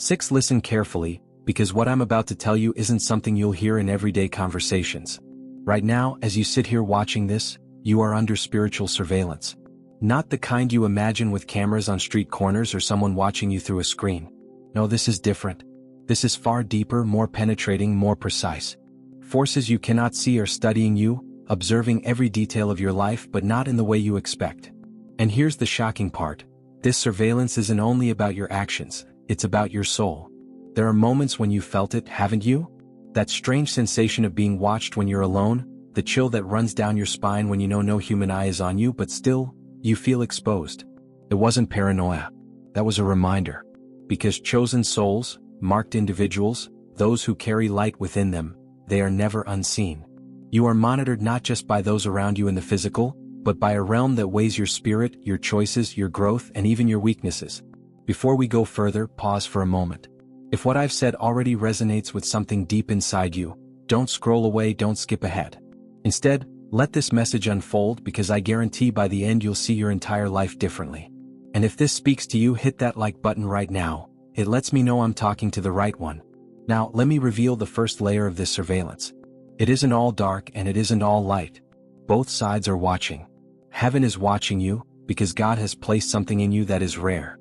6. Listen carefully, because what I'm about to tell you isn't something you'll hear in everyday conversations. Right now, as you sit here watching this, you are under spiritual surveillance. Not the kind you imagine with cameras on street corners or someone watching you through a screen. No, this is different. This is far deeper, more penetrating, more precise. Forces you cannot see are studying you, observing every detail of your life, but not in the way you expect. And here's the shocking part. This surveillance isn't only about your actions, it's about your soul. There are moments when you felt it, haven't you? That strange sensation of being watched when you're alone, the chill that runs down your spine when you know no human eye is on you, but still, you feel exposed. It wasn't paranoia. That was a reminder. Because chosen souls, marked individuals, those who carry light within them, they are never unseen. You are monitored not just by those around you in the physical, but by a realm that weighs your spirit, your choices, your growth, and even your weaknesses. Before we go further, pause for a moment. If what I've said already resonates with something deep inside you, don't scroll away, don't skip ahead. Instead, let this message unfold, because I guarantee by the end you'll see your entire life differently. And if this speaks to you, hit that like button right now. It lets me know I'm talking to the right one. Now, let me reveal the first layer of this surveillance. It isn't all dark and it isn't all light. Both sides are watching. Heaven is watching you, because God has placed something in you that is rare.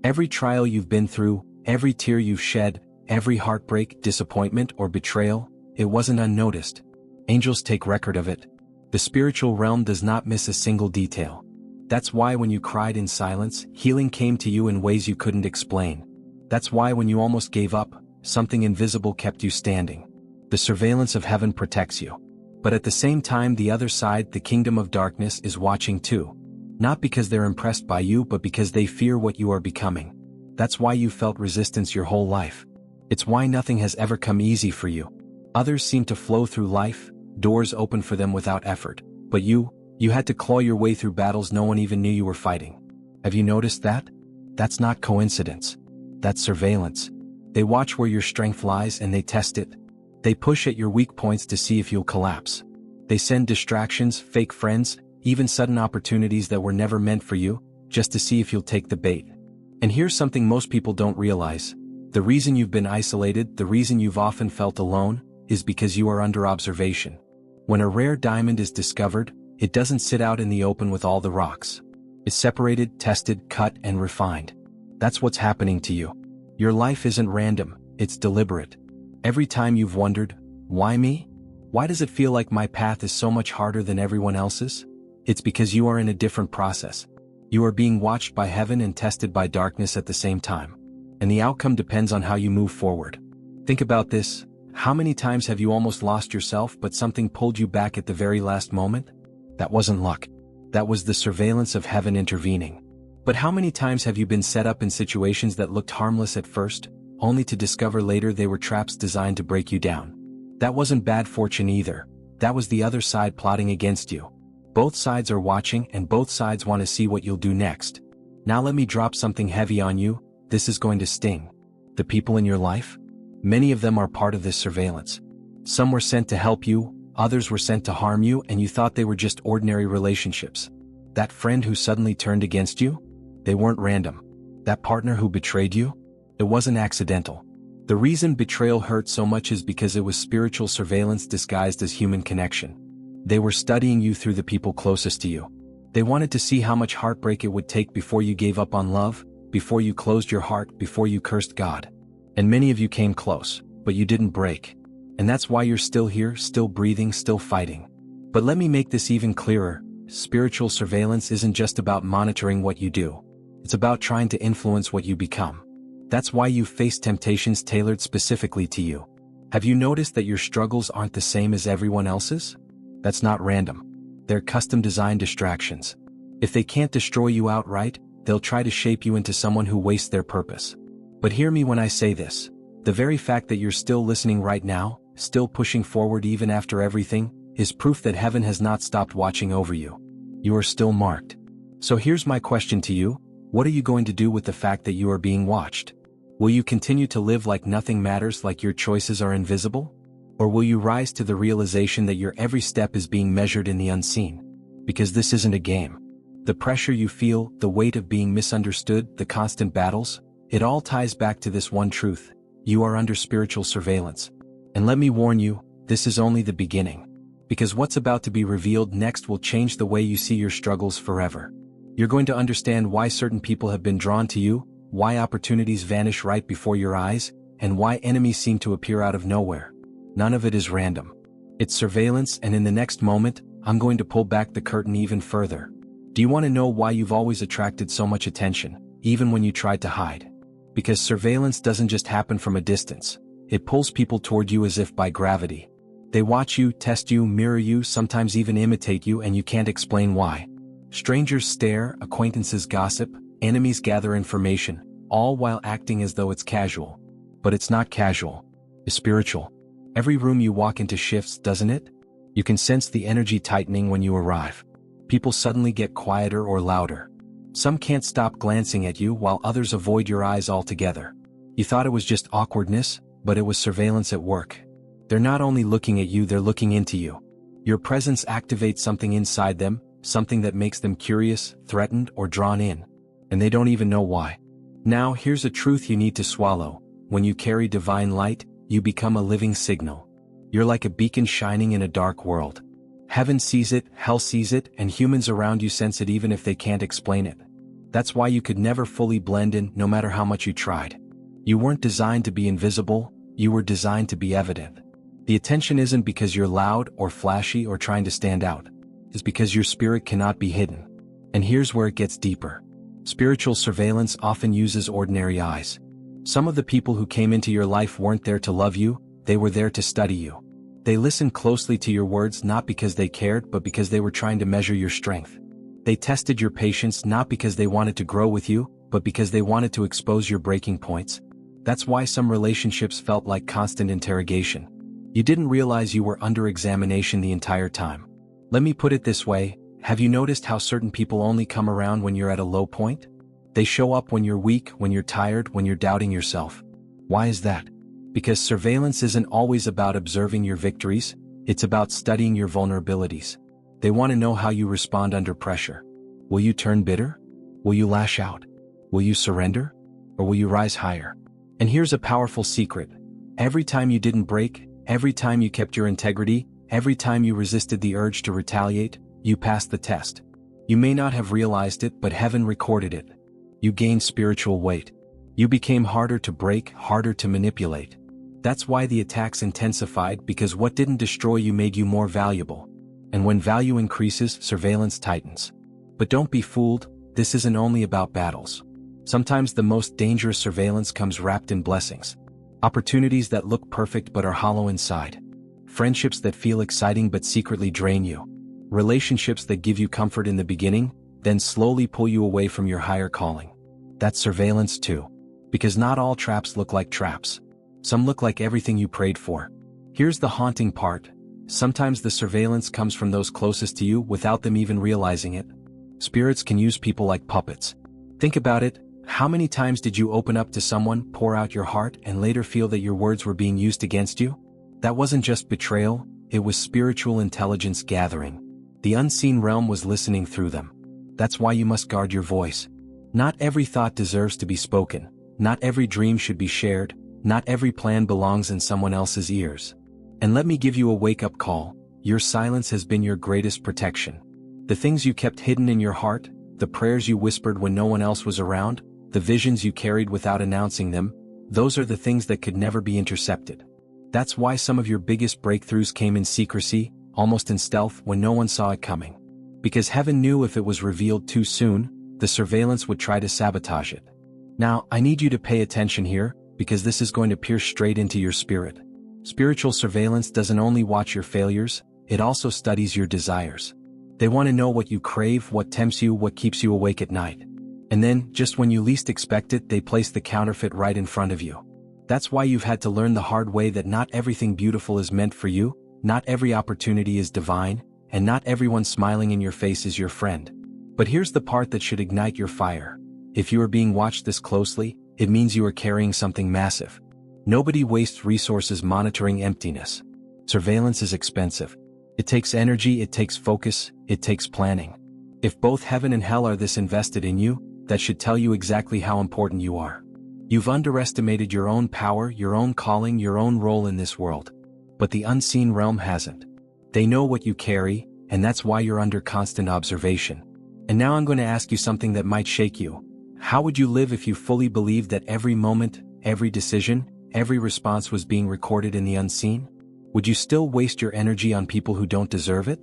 Every trial you've been through, every tear you've shed, every heartbreak, disappointment, or betrayal, it wasn't unnoticed. Angels take record of it. The spiritual realm does not miss a single detail. That's why when you cried in silence, healing came to you in ways you couldn't explain. That's why when you almost gave up, something invisible kept you standing. The surveillance of heaven protects you. But at the same time, the other side, the kingdom of darkness, is watching too. Not because they're impressed by you, but because they fear what you are becoming. That's why you felt resistance your whole life. It's why nothing has ever come easy for you. Others seem to flow through life, doors open for them without effort. But you had to claw your way through battles no one even knew you were fighting. Have you noticed that? That's not coincidence. That's surveillance. They watch where your strength lies and they test it. They push at your weak points to see if you'll collapse. They send distractions, fake friends, even sudden opportunities that were never meant for you, just to see if you'll take the bait. And here's something most people don't realize. The reason you've been isolated, the reason you've often felt alone, is because you are under observation. When a rare diamond is discovered, it doesn't sit out in the open with all the rocks. It's separated, tested, cut, and refined. That's what's happening to you. Your life isn't random, it's deliberate. Every time you've wondered, why me? Why does it feel like my path is so much harder than everyone else's? It's because you are in a different process. You are being watched by heaven and tested by darkness at the same time. And the outcome depends on how you move forward. Think about this. How many times have you almost lost yourself, but something pulled you back at the very last moment? That wasn't luck. That was the surveillance of heaven intervening. But how many times have you been set up in situations that looked harmless at first, only to discover later they were traps designed to break you down? That wasn't bad fortune either. That was the other side plotting against you. Both sides are watching and both sides want to see what you'll do next. Now let me drop something heavy on you. This is going to sting. The people in your life? Many of them are part of this surveillance. Some were sent to help you, others were sent to harm you, and you thought they were just ordinary relationships. That friend who suddenly turned against you? They weren't random. That partner who betrayed you? It wasn't accidental. The reason betrayal hurt so much is because it was spiritual surveillance disguised as human connection. They were studying you through the people closest to you. They wanted to see how much heartbreak it would take before you gave up on love, before you closed your heart, before you cursed God. And many of you came close, but you didn't break. And that's why you're still here, still breathing, still fighting. But let me make this even clearer. Spiritual surveillance isn't just about monitoring what you do. It's about trying to influence what you become. That's why you face temptations tailored specifically to you. Have you noticed that your struggles aren't the same as everyone else's? That's not random. They're custom-designed distractions. If they can't destroy you outright, they'll try to shape you into someone who wastes their purpose. But hear me when I say this. The very fact that you're still listening right now, still pushing forward even after everything, is proof that heaven has not stopped watching over you. You are still marked. So here's my question to you. What are you going to do with the fact that you are being watched? Will you continue to live like nothing matters, like your choices are invisible? Or will you rise to the realization that your every step is being measured in the unseen? Because this isn't a game. The pressure you feel, the weight of being misunderstood, the constant battles, It all ties back to this one truth: you are under spiritual surveillance. And let me warn you, this is only the beginning. Because what's about to be revealed next will change the way you see your struggles forever. You're going to understand why certain people have been drawn to you, why opportunities vanish right before your eyes, and why enemies seem to appear out of nowhere. None of it is random. It's surveillance, and in the next moment, I'm going to pull back the curtain even further. Do you want to know why you've always attracted so much attention, even when you tried to hide? Because surveillance doesn't just happen from a distance. It pulls people toward you as if by gravity. They watch you, test you, mirror you, sometimes even imitate you, and you can't explain why. Strangers stare, acquaintances gossip, enemies gather information, all while acting as though it's casual. But it's not casual. It's spiritual. Every room you walk into shifts, doesn't it? You can sense the energy tightening when you arrive. People suddenly get quieter or louder. Some can't stop glancing at you while others avoid your eyes altogether. You thought it was just awkwardness, but it was surveillance at work. They're not only looking at you, they're looking into you. Your presence activates something inside them, something that makes them curious, threatened, or drawn in. And they don't even know why. Now, here's a truth you need to swallow. When you carry divine light, you become a living signal. You're like a beacon shining in a dark world. Heaven sees it, hell sees it, and humans around you sense it even if they can't explain it. That's why you could never fully blend in, no matter how much you tried. You weren't designed to be invisible, you were designed to be evident. The attention isn't because you're loud or flashy or trying to stand out. It's because your spirit cannot be hidden. And here's where it gets deeper. Spiritual surveillance often uses ordinary eyes. Some of the people who came into your life weren't there to love you, they were there to study you. They listened closely to your words not because they cared but because they were trying to measure your strength. They tested your patience not because they wanted to grow with you, but because they wanted to expose your breaking points. That's why some relationships felt like constant interrogation. You didn't realize you were under examination the entire time. Let me put it this way, have you noticed how certain people only come around when you're at a low point? They show up when you're weak, when you're tired, when you're doubting yourself. Why is that? Because surveillance isn't always about observing your victories, it's about studying your vulnerabilities. They want to know how you respond under pressure. Will you turn bitter? Will you lash out? Will you surrender? Or will you rise higher? And here's a powerful secret. Every time you didn't break, every time you kept your integrity, every time you resisted the urge to retaliate, you passed the test. You may not have realized it, but heaven recorded it. You gained spiritual weight. You became harder to break, harder to manipulate. That's why the attacks intensified, because what didn't destroy you made you more valuable. And when value increases, surveillance tightens. But don't be fooled, this isn't only about battles. Sometimes the most dangerous surveillance comes wrapped in blessings. Opportunities that look perfect but are hollow inside. Friendships that feel exciting but secretly drain you. Relationships that give you comfort in the beginning, then slowly pull you away from your higher calling. That's surveillance too. Because not all traps look like traps. Some look like everything you prayed for. Here's the haunting part. Sometimes the surveillance comes from those closest to you without them even realizing it. Spirits can use people like puppets. Think about it. How many times did you open up to someone, pour out your heart, and later feel that your words were being used against you? That wasn't just betrayal, it was spiritual intelligence gathering. The unseen realm was listening through them. That's why you must guard your voice. Not every thought deserves to be spoken. Not every dream should be shared. Not every plan belongs in someone else's ears. And let me give you a wake-up call. Your silence has been your greatest protection. The things you kept hidden in your heart, the prayers you whispered when no one else was around, the visions you carried without announcing them, those are the things that could never be intercepted. That's why some of your biggest breakthroughs came in secrecy, almost in stealth, when no one saw it coming. Because heaven knew if it was revealed too soon, the surveillance would try to sabotage it. Now, I need you to pay attention here, because this is going to pierce straight into your spirit. Spiritual surveillance doesn't only watch your failures, it also studies your desires. They want to know what you crave, what tempts you, what keeps you awake at night. And then, just when you least expect it, they place the counterfeit right in front of you. That's why you've had to learn the hard way that not everything beautiful is meant for you, not every opportunity is divine, and not everyone smiling in your face is your friend. But here's the part that should ignite your fire. If you are being watched this closely, it means you are carrying something massive. Nobody wastes resources monitoring emptiness. Surveillance is expensive. It takes energy, it takes focus, it takes planning. If both heaven and hell are this invested in you, that should tell you exactly how important you are. You've underestimated your own power, your own calling, your own role in this world. But the unseen realm hasn't. They know what you carry, and that's why you're under constant observation. And now I'm going to ask you something that might shake you. How would you live if you fully believed that every moment, every decision, every response was being recorded in the unseen? Would you still waste your energy on people who don't deserve it?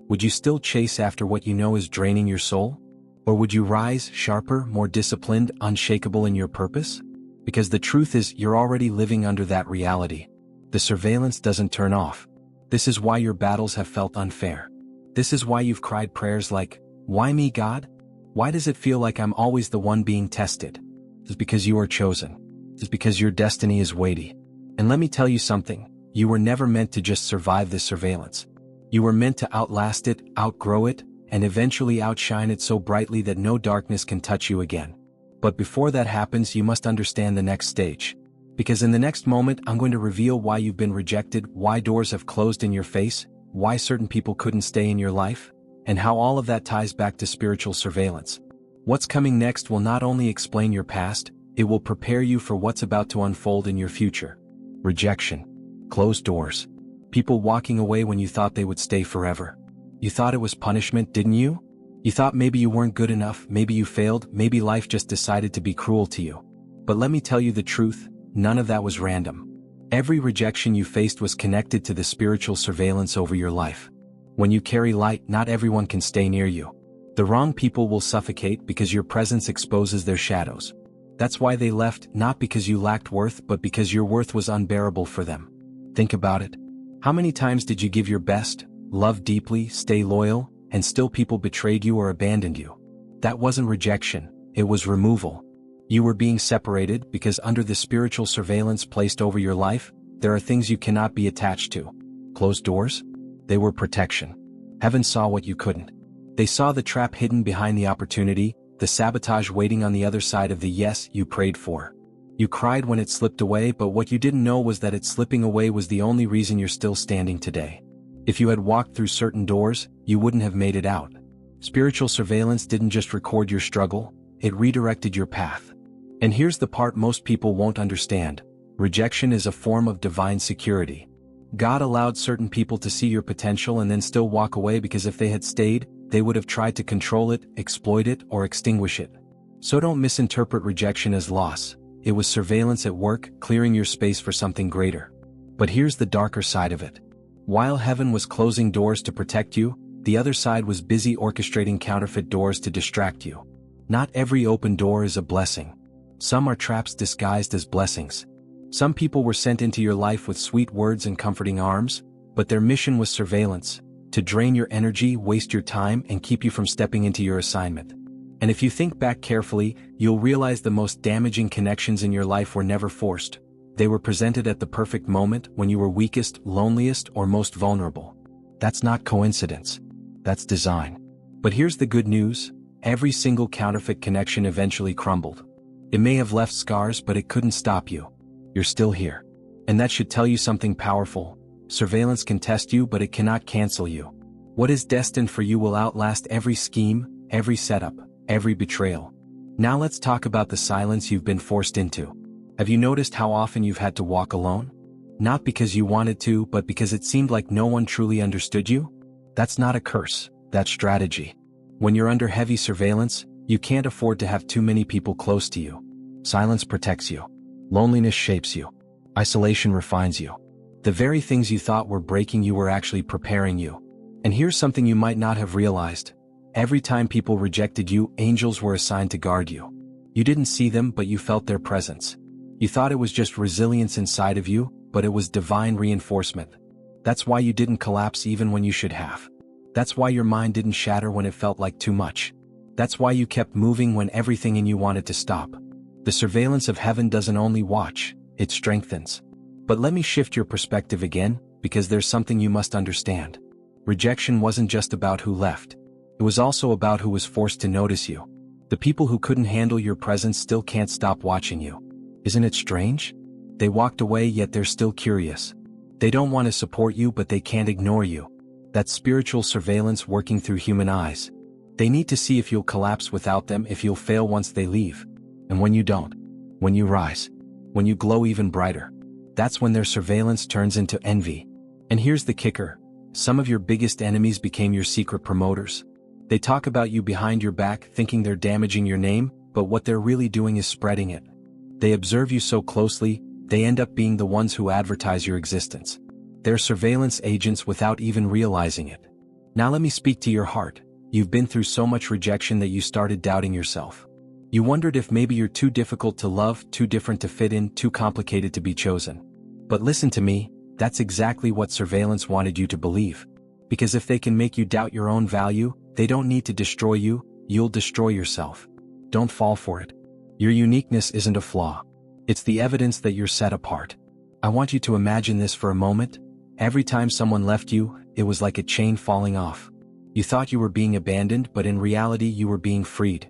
Would you still chase after what you know is draining your soul? Or would you rise, sharper, more disciplined, unshakable in your purpose? Because the truth is, you're already living under that reality. The surveillance doesn't turn off. This is why your battles have felt unfair. This is why you've cried prayers like, "Why me, God? Why does it feel like I'm always the one being tested?" It's because you are chosen. It's because your destiny is weighty. And let me tell you something, you were never meant to just survive this surveillance. You were meant to outlast it, outgrow it, and eventually outshine it so brightly that no darkness can touch you again. But before that happens, you must understand the next stage. Because in the next moment, I'm going to reveal why you've been rejected, why doors have closed in your face, why certain people couldn't stay in your life, and how all of that ties back to spiritual surveillance. What's coming next will not only explain your past, it will prepare you for what's about to unfold in your future. Rejection. Closed doors. People walking away when you thought they would stay forever. You thought it was punishment, didn't you? You thought maybe you weren't good enough, maybe you failed, maybe life just decided to be cruel to you. But let me tell you the truth, none of that was random. Every rejection you faced was connected to the spiritual surveillance over your life. When you carry light, not everyone can stay near you. The wrong people will suffocate because your presence exposes their shadows. That's why they left, not because you lacked worth, but because your worth was unbearable for them. Think about it. How many times did you give your best, love deeply, stay loyal, and still people betrayed you or abandoned you? That wasn't rejection, it was removal. You were being separated because under the spiritual surveillance placed over your life, there are things you cannot be attached to. Closed doors? They were protection. Heaven saw what you couldn't. They saw the trap hidden behind the opportunity, the sabotage waiting on the other side of the yes you prayed for. You cried when it slipped away, but what you didn't know was that it slipping away was the only reason you're still standing today. If you had walked through certain doors, you wouldn't have made it out. Spiritual surveillance didn't just record your struggle, it redirected your path. And here's the part most people won't understand. Rejection is a form of divine security. God allowed certain people to see your potential and then still walk away because if they had stayed, they would have tried to control it, exploit it, or extinguish it. So don't misinterpret rejection as loss. It was surveillance at work, clearing your space for something greater. But here's the darker side of it. While heaven was closing doors to protect you, the other side was busy orchestrating counterfeit doors to distract you. Not every open door is a blessing. Some are traps disguised as blessings. Some people were sent into your life with sweet words and comforting arms, but their mission was surveillance, to drain your energy, waste your time, and keep you from stepping into your assignment. And if you think back carefully, you'll realize the most damaging connections in your life were never forced. They were presented at the perfect moment when you were weakest, loneliest, or most vulnerable. That's not coincidence. That's design. But here's the good news. Every single counterfeit connection eventually crumbled. It may have left scars, but it couldn't stop you. You're still here. And that should tell you something powerful. Surveillance can test you, but it cannot cancel you. What is destined for you will outlast every scheme, every setup, every betrayal. Now let's talk about the silence you've been forced into. Have you noticed how often you've had to walk alone? Not because you wanted to, but because it seemed like no one truly understood you? That's not a curse, that's strategy. When you're under heavy surveillance, you can't afford to have too many people close to you. Silence protects you. Loneliness shapes you. Isolation refines you. The very things you thought were breaking you were actually preparing you. And here's something you might not have realized. Every time people rejected you, angels were assigned to guard you. You didn't see them, but you felt their presence. You thought it was just resilience inside of you, but it was divine reinforcement. That's why you didn't collapse even when you should have. That's why your mind didn't shatter when it felt like too much. That's why you kept moving when everything in you wanted to stop. The surveillance of heaven doesn't only watch, it strengthens. But let me shift your perspective again, because there's something you must understand. Rejection wasn't just about who left. It was also about who was forced to notice you. The people who couldn't handle your presence still can't stop watching you. Isn't it strange? They walked away, yet they're still curious. They don't want to support you, but they can't ignore you. That's spiritual surveillance working through human eyes. They need to see if you'll collapse without them, if you'll fail once they leave. And when you don't, when you rise, when you glow even brighter. That's when their surveillance turns into envy. And here's the kicker. Some of your biggest enemies became your secret promoters. They talk about you behind your back thinking they're damaging your name, but what they're really doing is spreading it. They observe you so closely, they end up being the ones who advertise your existence. They're surveillance agents without even realizing it. Now let me speak to your heart. You've been through so much rejection that you started doubting yourself. You wondered if maybe you're too difficult to love, too different to fit in, too complicated to be chosen. But listen to me, that's exactly what surveillance wanted you to believe. Because if they can make you doubt your own value, they don't need to destroy you, you'll destroy yourself. Don't fall for it. Your uniqueness isn't a flaw. It's the evidence that you're set apart. I want you to imagine this for a moment. Every time someone left you, it was like a chain falling off. You thought you were being abandoned, but in reality you were being freed.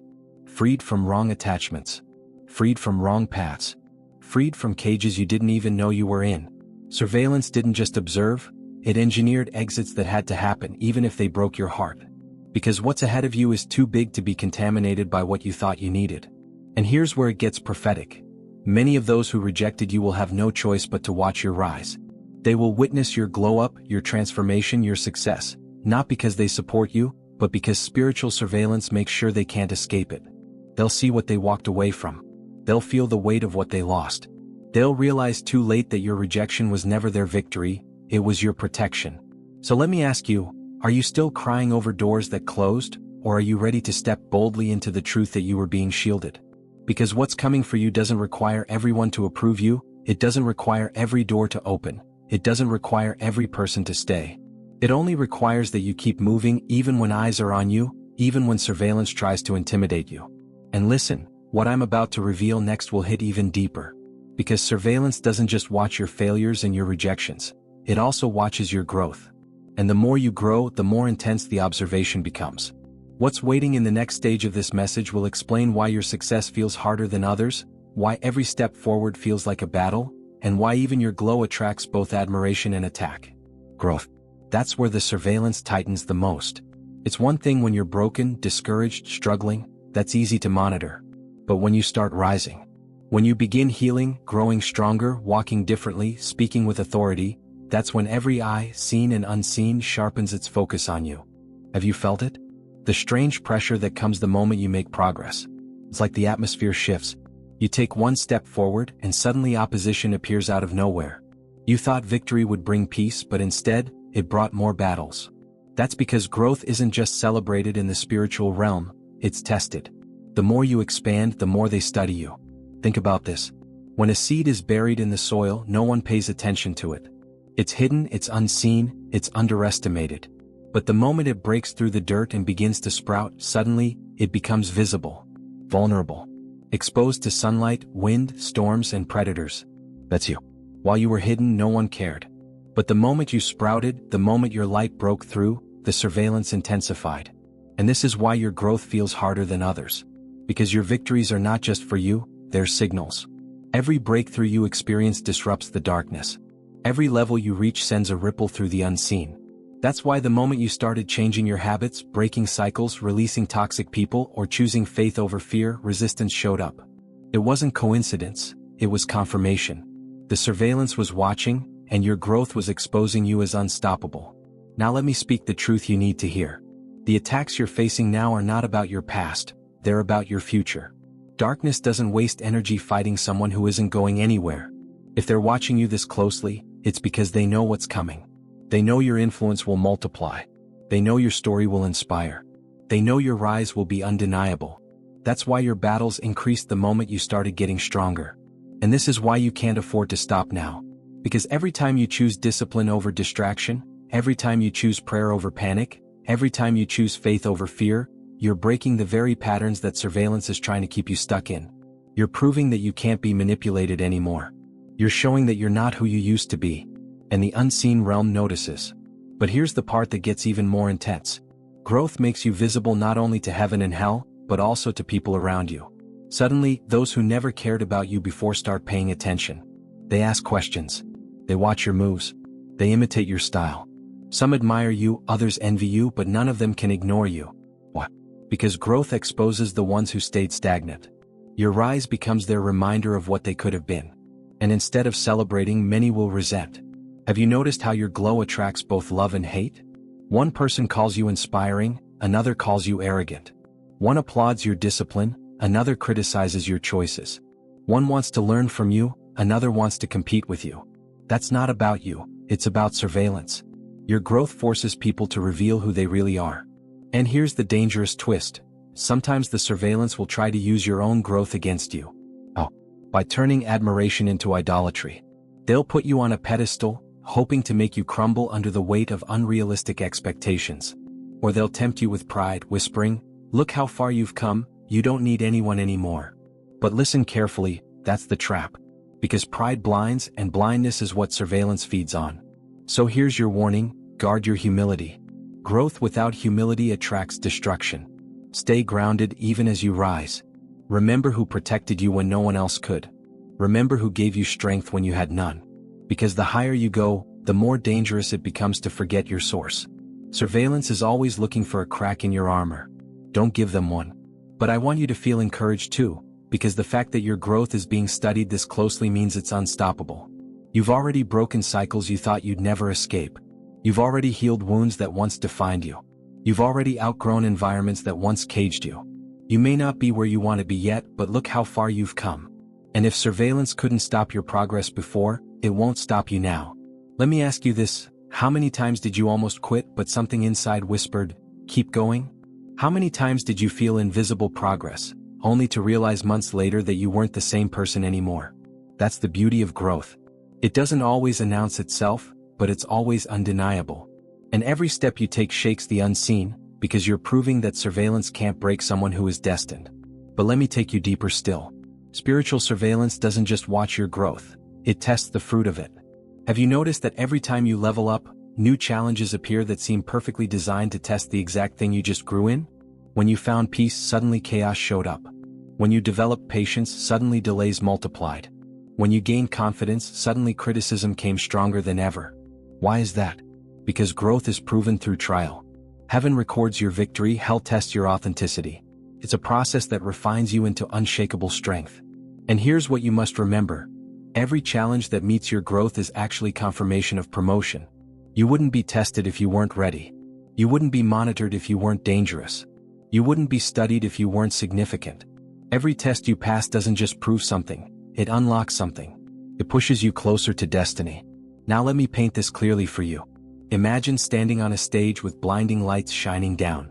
Freed from wrong attachments. Freed from wrong paths. Freed from cages you didn't even know you were in. Surveillance didn't just observe, it engineered exits that had to happen even if they broke your heart. Because what's ahead of you is too big to be contaminated by what you thought you needed. And here's where it gets prophetic. Many of those who rejected you will have no choice but to watch your rise. They will witness your glow-up, your transformation, your success, not because they support you, but because spiritual surveillance makes sure they can't escape it. They'll see what they walked away from. They'll feel the weight of what they lost. They'll realize too late that your rejection was never their victory, it was your protection. So let me ask you, are you still crying over doors that closed, or are you ready to step boldly into the truth that you were being shielded? Because what's coming for you doesn't require everyone to approve you, it doesn't require every door to open, it doesn't require every person to stay. It only requires that you keep moving even when eyes are on you, even when surveillance tries to intimidate you. And listen, what I'm about to reveal next will hit even deeper. Because surveillance doesn't just watch your failures and your rejections, it also watches your growth. And the more you grow, the more intense the observation becomes. What's waiting in the next stage of this message will explain why your success feels harder than others, why every step forward feels like a battle, and why even your glow attracts both admiration and attack. Growth. That's where the surveillance tightens the most. It's one thing when you're broken, discouraged, struggling, that's easy to monitor. But when you start rising, when you begin healing, growing stronger, walking differently, speaking with authority, that's when every eye, seen and unseen, sharpens its focus on you. Have you felt it? The strange pressure that comes the moment you make progress. It's like the atmosphere shifts. You take one step forward, and suddenly opposition appears out of nowhere. You thought victory would bring peace, but instead, it brought more battles. That's because growth isn't just celebrated in the spiritual realm, it's tested. The more you expand, the more they study you. Think about this. When a seed is buried in the soil, no one pays attention to it. It's hidden, it's unseen, it's underestimated. But the moment it breaks through the dirt and begins to sprout, suddenly, it becomes visible, vulnerable, exposed to sunlight, wind, storms, and predators. That's you. While you were hidden, no one cared. But the moment you sprouted, the moment your light broke through, the surveillance intensified. And this is why your growth feels harder than others. Because your victories are not just for you, they're signals. Every breakthrough you experience disrupts the darkness. Every level you reach sends a ripple through the unseen. That's why the moment you started changing your habits, breaking cycles, releasing toxic people, or choosing faith over fear, resistance showed up. It wasn't coincidence, it was confirmation. The surveillance was watching, and your growth was exposing you as unstoppable. Now let me speak the truth you need to hear. The attacks you're facing now are not about your past, they're about your future. Darkness doesn't waste energy fighting someone who isn't going anywhere. If they're watching you this closely, it's because they know what's coming. They know your influence will multiply. They know your story will inspire. They know your rise will be undeniable. That's why your battles increased the moment you started getting stronger. And this is why you can't afford to stop now. Because every time you choose discipline over distraction, every time you choose prayer over panic, every time you choose faith over fear, you're breaking the very patterns that surveillance is trying to keep you stuck in. You're proving that you can't be manipulated anymore. You're showing that you're not who you used to be. And the unseen realm notices. But here's the part that gets even more intense. Growth makes you visible not only to heaven and hell, but also to people around you. Suddenly, those who never cared about you before start paying attention. They ask questions. They watch your moves. They imitate your style. Some admire you, others envy you, but none of them can ignore you. Why? Because growth exposes the ones who stayed stagnant. Your rise becomes their reminder of what they could have been. And instead of celebrating, many will resent. Have you noticed how your glow attracts both love and hate? One person calls you inspiring, another calls you arrogant. One applauds your discipline, another criticizes your choices. One wants to learn from you, another wants to compete with you. That's not about you, it's about surveillance. Your growth forces people to reveal who they really are. And here's the dangerous twist. Sometimes the surveillance will try to use your own growth against you. By turning admiration into idolatry. They'll put you on a pedestal, hoping to make you crumble under the weight of unrealistic expectations. Or they'll tempt you with pride, whispering, "Look how far you've come, you don't need anyone anymore." But listen carefully, that's the trap. Because pride blinds, and blindness is what surveillance feeds on. So here's your warning, guard your humility. Growth without humility attracts destruction. Stay grounded even as you rise. Remember who protected you when no one else could. Remember who gave you strength when you had none. Because the higher you go, the more dangerous it becomes to forget your source. Surveillance is always looking for a crack in your armor. Don't give them one. But I want you to feel encouraged too, because the fact that your growth is being studied this closely means it's unstoppable. You've already broken cycles you thought you'd never escape. You've already healed wounds that once defined you. You've already outgrown environments that once caged you. You may not be where you want to be yet, but look how far you've come. And if surveillance couldn't stop your progress before, it won't stop you now. Let me ask you this, how many times did you almost quit but something inside whispered, "Keep going"? How many times did you feel invisible progress, only to realize months later that you weren't the same person anymore? That's the beauty of growth. It doesn't always announce itself, but it's always undeniable. And every step you take shakes the unseen, because you're proving that surveillance can't break someone who is destined. But let me take you deeper still. Spiritual surveillance doesn't just watch your growth, it tests the fruit of it. Have you noticed that every time you level up, new challenges appear that seem perfectly designed to test the exact thing you just grew in? When you found peace, suddenly chaos showed up. When you developed patience, suddenly delays multiplied. When you gained confidence, suddenly criticism came stronger than ever. Why is that? Because growth is proven through trial. Heaven records your victory, hell tests your authenticity. It's a process that refines you into unshakable strength. And here's what you must remember. Every challenge that meets your growth is actually confirmation of promotion. You wouldn't be tested if you weren't ready. You wouldn't be monitored if you weren't dangerous. You wouldn't be studied if you weren't significant. Every test you pass doesn't just prove something, it unlocks something. It pushes you closer to destiny. Now let me paint this clearly for you. Imagine standing on a stage with blinding lights shining down.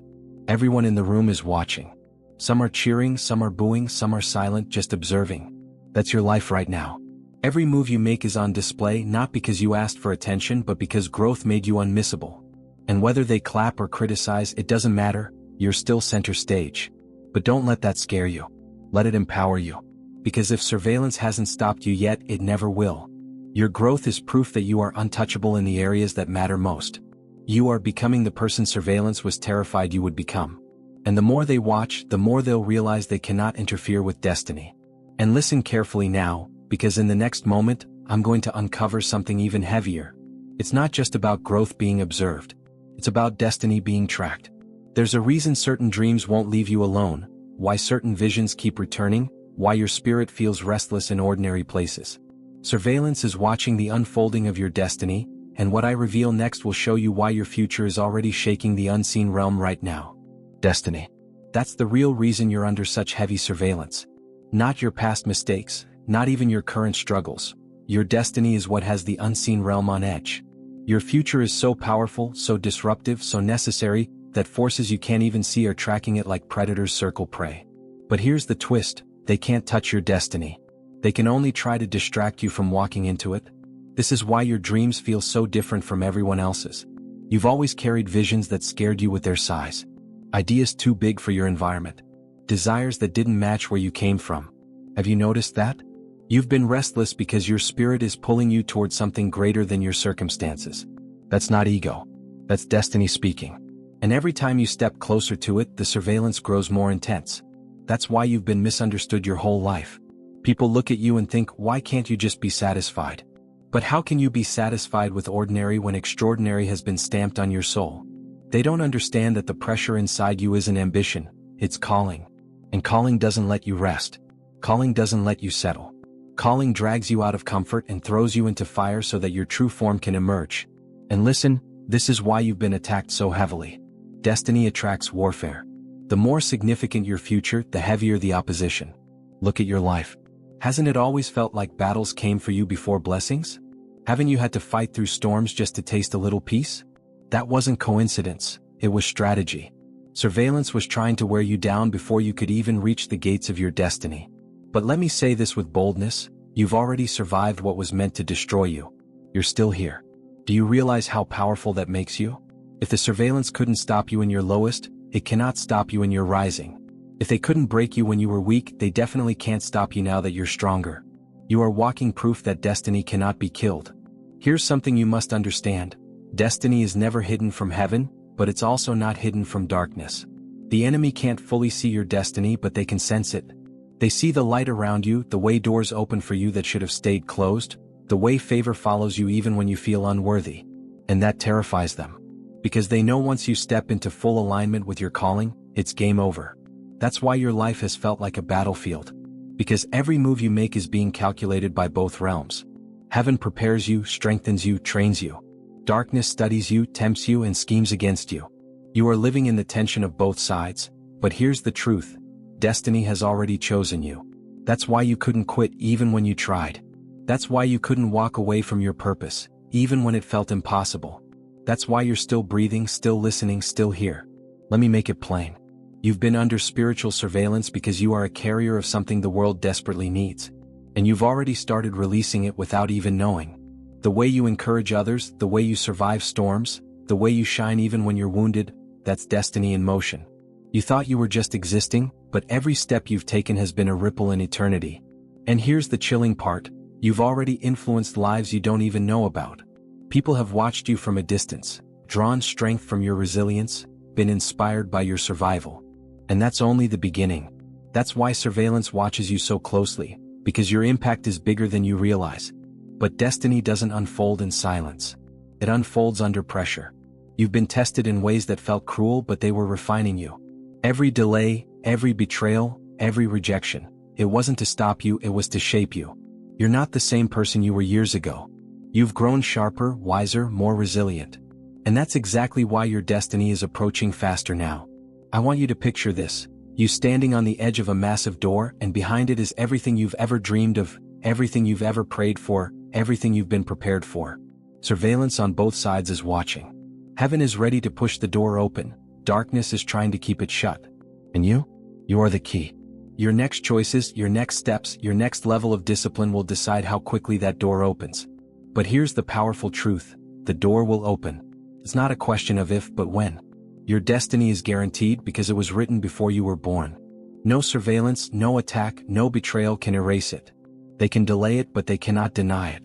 Everyone in the room is watching. Some are cheering, some are booing, some are silent, just observing. That's your life right now. Every move you make is on display, not because you asked for attention, but because growth made you unmissable. And whether they clap or criticize, it doesn't matter, you're still center stage. But don't let that scare you. Let it empower you. Because if surveillance hasn't stopped you yet, it never will. Your growth is proof that you are untouchable in the areas that matter most. You are becoming the person surveillance was terrified you would become. And the more they watch, the more they'll realize they cannot interfere with destiny. And listen carefully now, because in the next moment, I'm going to uncover something even heavier. It's not just about growth being observed. It's about destiny being tracked. There's a reason certain dreams won't leave you alone, why certain visions keep returning, why your spirit feels restless in ordinary places. Surveillance is watching the unfolding of your destiny, and what I reveal next will show you why your future is already shaking the unseen realm right now. Destiny. That's the real reason you're under such heavy surveillance. Not your past mistakes, not even your current struggles. Your destiny is what has the unseen realm on edge. Your future is so powerful, so disruptive, so necessary, that forces you can't even see are tracking it like predators circle prey. But here's the twist, they can't touch your destiny. They can only try to distract you from walking into it. This is why your dreams feel so different from everyone else's. You've always carried visions that scared you with their size. Ideas too big for your environment. Desires that didn't match where you came from. Have you noticed that? You've been restless because your spirit is pulling you towards something greater than your circumstances. That's not ego. That's destiny speaking. And every time you step closer to it, the surveillance grows more intense. That's why you've been misunderstood your whole life. People look at you and think, why can't you just be satisfied? But how can you be satisfied with ordinary when extraordinary has been stamped on your soul? They don't understand that the pressure inside you isn't ambition, it's calling. And calling doesn't let you rest. Calling doesn't let you settle. Calling drags you out of comfort and throws you into fire so that your true form can emerge. And listen, this is why you've been attacked so heavily. Destiny attracts warfare. The more significant your future, the heavier the opposition. Look at your life. Hasn't it always felt like battles came for you before blessings? Haven't you had to fight through storms just to taste a little peace? That wasn't coincidence, it was strategy. Surveillance was trying to wear you down before you could even reach the gates of your destiny. But let me say this with boldness, you've already survived what was meant to destroy you. You're still here. Do you realize how powerful that makes you? If the surveillance couldn't stop you in your lowest, it cannot stop you in your rising. If they couldn't break you when you were weak, they definitely can't stop you now that you're stronger. You are walking proof that destiny cannot be killed. Here's something you must understand. Destiny is never hidden from heaven, but it's also not hidden from darkness. The enemy can't fully see your destiny, but they can sense it. They see the light around you, the way doors open for you that should have stayed closed, the way favor follows you even when you feel unworthy. And that terrifies them. Because they know once you step into full alignment with your calling, it's game over. That's why your life has felt like a battlefield. Because every move you make is being calculated by both realms. Heaven prepares you, strengthens you, trains you. Darkness studies you, tempts you, and schemes against you. You are living in the tension of both sides, but here's the truth. Destiny has already chosen you. That's why you couldn't quit even when you tried. That's why you couldn't walk away from your purpose, even when it felt impossible. That's why you're still breathing, still listening, still here. Let me make it plain. You've been under spiritual surveillance because you are a carrier of something the world desperately needs. And you've already started releasing it without even knowing. The way you encourage others, the way you survive storms, the way you shine even when you're wounded, that's destiny in motion. You thought you were just existing, but every step you've taken has been a ripple in eternity. And here's the chilling part, you've already influenced lives you don't even know about. People have watched you from a distance, drawn strength from your resilience, been inspired by your survival. And that's only the beginning. That's why surveillance watches you so closely, because your impact is bigger than you realize. But destiny doesn't unfold in silence. It unfolds under pressure. You've been tested in ways that felt cruel, but they were refining you. Every delay, every betrayal, every rejection, it wasn't to stop you, it was to shape you. You're not the same person you were years ago. You've grown sharper, wiser, more resilient. And that's exactly why your destiny is approaching faster now. I want you to picture this. You standing on the edge of a massive door, and behind it is everything you've ever dreamed of, everything you've ever prayed for, everything you've been prepared for. Surveillance on both sides is watching. Heaven is ready to push the door open. Darkness is trying to keep it shut. And you? You are the key. Your next choices, your next steps, your next level of discipline will decide how quickly that door opens. But here's the powerful truth. The door will open. It's not a question of if, but when. Your destiny is guaranteed because it was written before you were born. No surveillance, no attack, no betrayal can erase it. They can delay it, but they cannot deny it.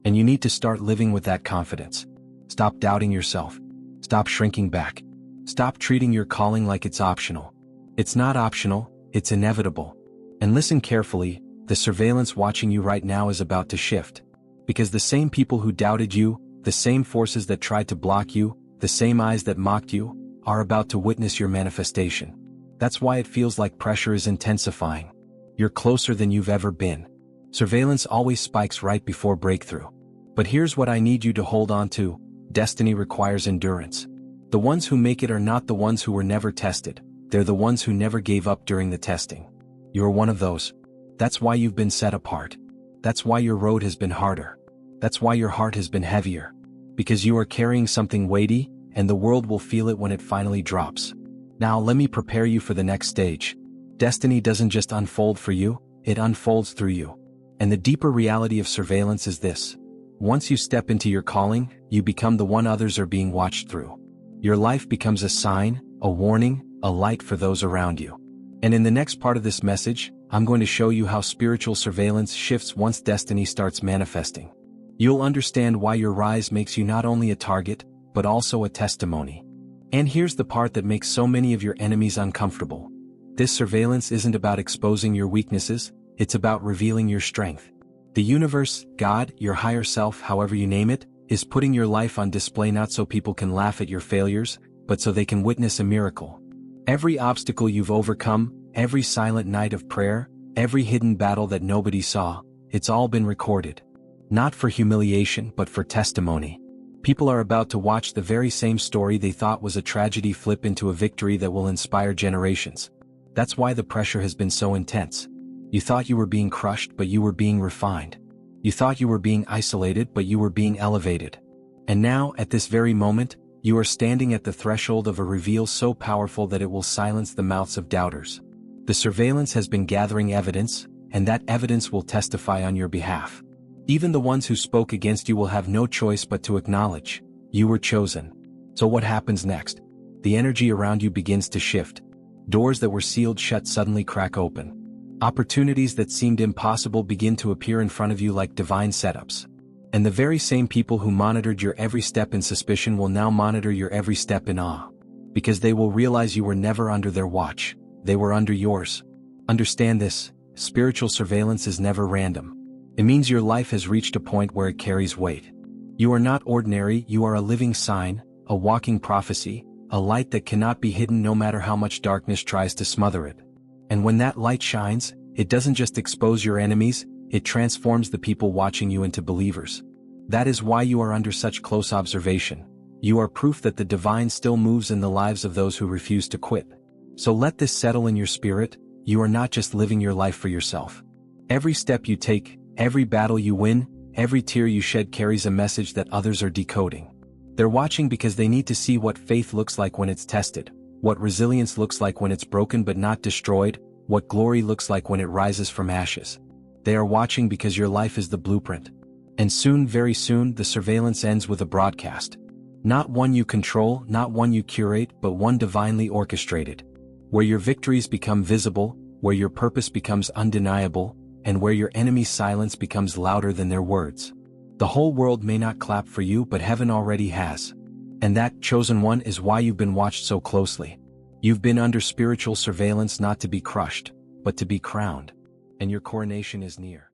And you need to start living with that confidence. Stop doubting yourself. Stop shrinking back. Stop treating your calling like it's optional. It's not optional, it's inevitable. And listen carefully, the surveillance watching you right now is about to shift. Because the same people who doubted you, the same forces that tried to block you, the same eyes that mocked you, are about to witness your manifestation. That's why it feels like pressure is intensifying. You're closer than you've ever been. Surveillance always spikes right before breakthrough. But here's what I need you to hold on to. Destiny requires endurance. The ones who make it are not the ones who were never tested. They're the ones who never gave up during the testing. You're one of those. That's why you've been set apart. That's why your road has been harder. That's why your heart has been heavier. Because you are carrying something weighty, and the world will feel it when it finally drops. Now let me prepare you for the next stage. Destiny doesn't just unfold for you, it unfolds through you. And the deeper reality of surveillance is this. Once you step into your calling, you become the one others are being watched through. Your life becomes a sign, a warning, a light for those around you. And in the next part of this message, I'm going to show you how spiritual surveillance shifts once destiny starts manifesting. You'll understand why your rise makes you not only a target, but also a testimony. And here's the part that makes so many of your enemies uncomfortable. This surveillance isn't about exposing your weaknesses, it's about revealing your strength. The universe, God, your higher self, however you name it, is putting your life on display not so people can laugh at your failures, but so they can witness a miracle. Every obstacle you've overcome, every silent night of prayer, Every hidden battle that nobody saw, it's all been recorded. Not for humiliation but for testimony. People are about to watch the very same story they thought was a tragedy flip into a victory that will inspire generations. That's why the pressure has been so intense. You thought you were being crushed but you were being refined. You thought you were being isolated but you were being elevated. And now, at this very moment, you are standing at the threshold of a reveal so powerful that it will silence the mouths of doubters. The surveillance has been gathering evidence, and that evidence will testify on your behalf. Even the ones who spoke against you will have no choice but to acknowledge, you were chosen. So what happens next? The energy around you begins to shift. Doors that were sealed shut suddenly crack open. Opportunities that seemed impossible begin to appear in front of you like divine setups. And the very same people who monitored your every step in suspicion will now monitor your every step in awe. Because they will realize you were never under their watch, they were under yours. Understand this, spiritual surveillance is never random. It means your life has reached a point where it carries weight. You are not ordinary, you are a living sign, a walking prophecy, a light that cannot be hidden no matter how much darkness tries to smother it. And when that light shines, it doesn't just expose your enemies, it transforms the people watching you into believers. That is why you are under such close observation. You are proof that the divine still moves in the lives of those who refuse to quit. So let this settle in your spirit, you are not just living your life for yourself. Every step you take, every battle you win, every tear you shed carries a message that others are decoding. They're watching because they need to see what faith looks like when it's tested, what resilience looks like when it's broken but not destroyed, what glory looks like when it rises from ashes. They are watching because your life is the blueprint. And soon, very soon, the surveillance ends with a broadcast. Not one you control, not one you curate, but one divinely orchestrated. Where your victories become visible, where your purpose becomes undeniable, and where your enemy's silence becomes louder than their words. The whole world may not clap for you, but heaven already has. And that, chosen one, is why you've been watched so closely. You've been under spiritual surveillance not to be crushed, but to be crowned. And your coronation is near.